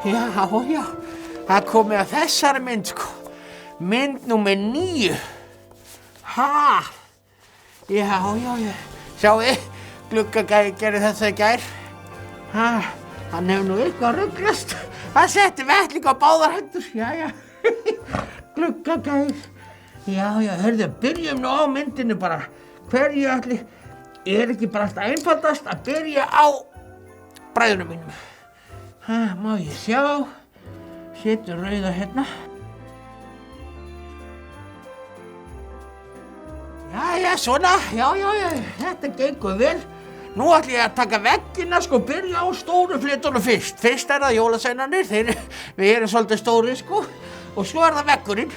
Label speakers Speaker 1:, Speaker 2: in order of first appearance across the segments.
Speaker 1: Já, það komið að þessari mynd, sko. Mynd númer 9. Ha? Já. Sjáu, Gluggagæi gerði þetta í gær. Ha? Hann hefur nú eitthvað ruglast. Hann setti vettling á báðar hendur. Jæja. Gluggagæi. Já, hörðu, byrjum nú á myndinu bara. Hverju ætli ekki bara alltaf einfaldast að byrja á bræðunum mínum. Ha, má ég sjá. Setjum rauða hérna. Jæja, svona, já, þetta gengur vel. Nú ætla ég að taka veggina, sko, byrja á stóru flitunum fyrst. Fyrst það jólasveinarnir, við erum svolítið stóri, sko, og svo það veggurinn.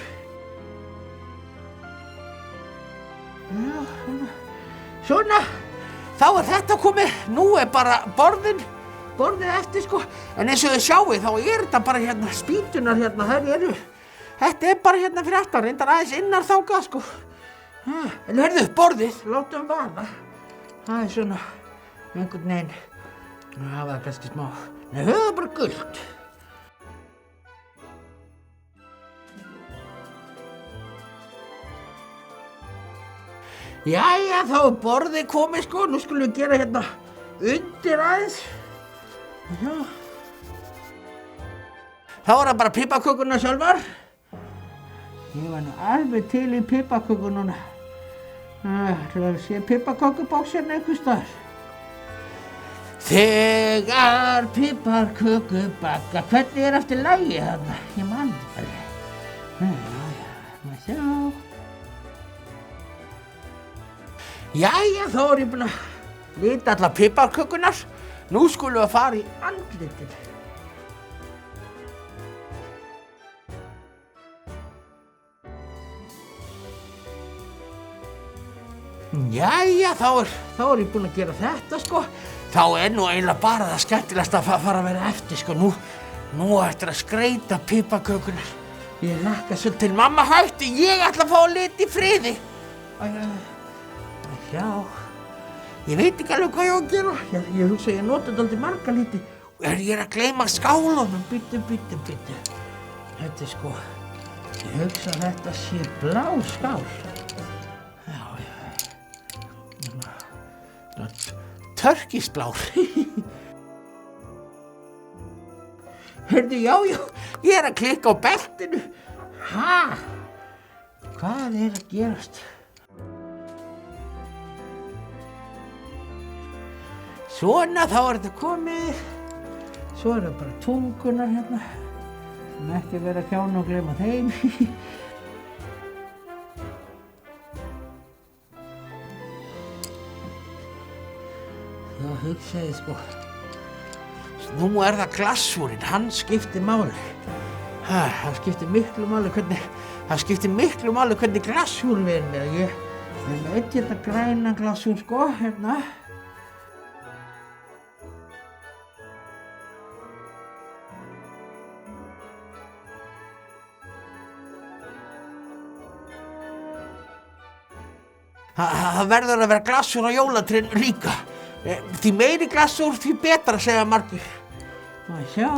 Speaker 1: Já, svona, þá þetta komið, nú bara borðið eftir, sko. En eins og þið sjáið, þá þetta bara hérna, spýtunar hérna, þetta bara hérna fyrir aftan, reyndar aðeins innar þangað, sko. En hörðu, borðið, látum vaða. Það svona, einhvern veginn, það var kannski smá, nei, það var bara gult. Jæja, þá borðið komið, sko, nú skulum við gera hérna undir aðeins. Já. Þá það bara piparkökurnar sjálfar. Ég var nú alveg til í piparkökur núna. Það sé piparkökubóks hérna einhvers staðar. Þegar piparköku baka, hvernig eftir lagið þarna? Ég man þetta alveg. Má sjá. Jæja, þá ég búin að lita allar piparkökurnar. Nú skulum við fara í andlitið. Jæja, þá ég búin að gera þetta, sko. Þá nú eiginlega bara það skemmtilegast að fara að vera eftir, sko. Nú eftir að skreyta piparkökurnar. Ég lakka svo til mamma hætti, ég ætla að fá að lita í friði. Já, ég veit ekki alveg hvað ég á að gera. Ég hugsa ég nota dálítið marga liti. Ég að gleyma skálunum, bíddu. Þetta sko, ég hugsa að þetta sé blá skál. Törkisblár. Heyrðu, já, ég að klikka á beltinu. Ha? Hvað að gerast? Svona, þá þetta komið. Svo það bara tungunar hérna. Ekki vera að kjána og gleyma þeim. Þá hugsaði, sko. Nú það glassúrinn, hann skiptir máli. Það skiptir miklu máli hvernig glassúr verður. Ég með eitt hérna græna glassúr, sko, hérna. Það verður að vera glassúr á jólatrénu líka. Því meiri glassúr, því betra, segja margir. Má sjá.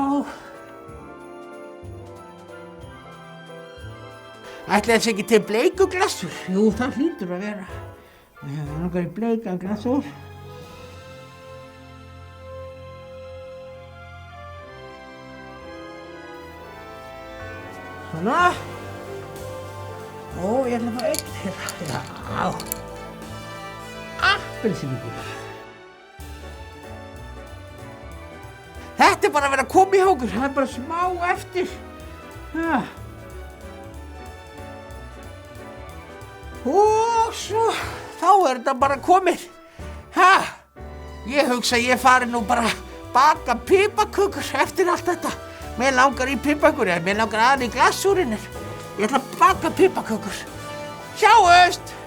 Speaker 1: Ætli þessi ekki til bleiku glassúr? Jú, það hlýtur að vera. Það langar í bleika glassúr. Svona. Ég ætla að fá einn hérna. Já. Appelsínugul. Þetta bara að vera að koma í okkur, það bara smá eftir. Og svo, þá þetta bara komið. Ég hugsa að ég fari nú bara að baka piparkökur eftir allt þetta. Mér langar í piparkökur, mér langar aðeins í glassúrinn. Ég ætla að baka piparkökur. Sjáumst!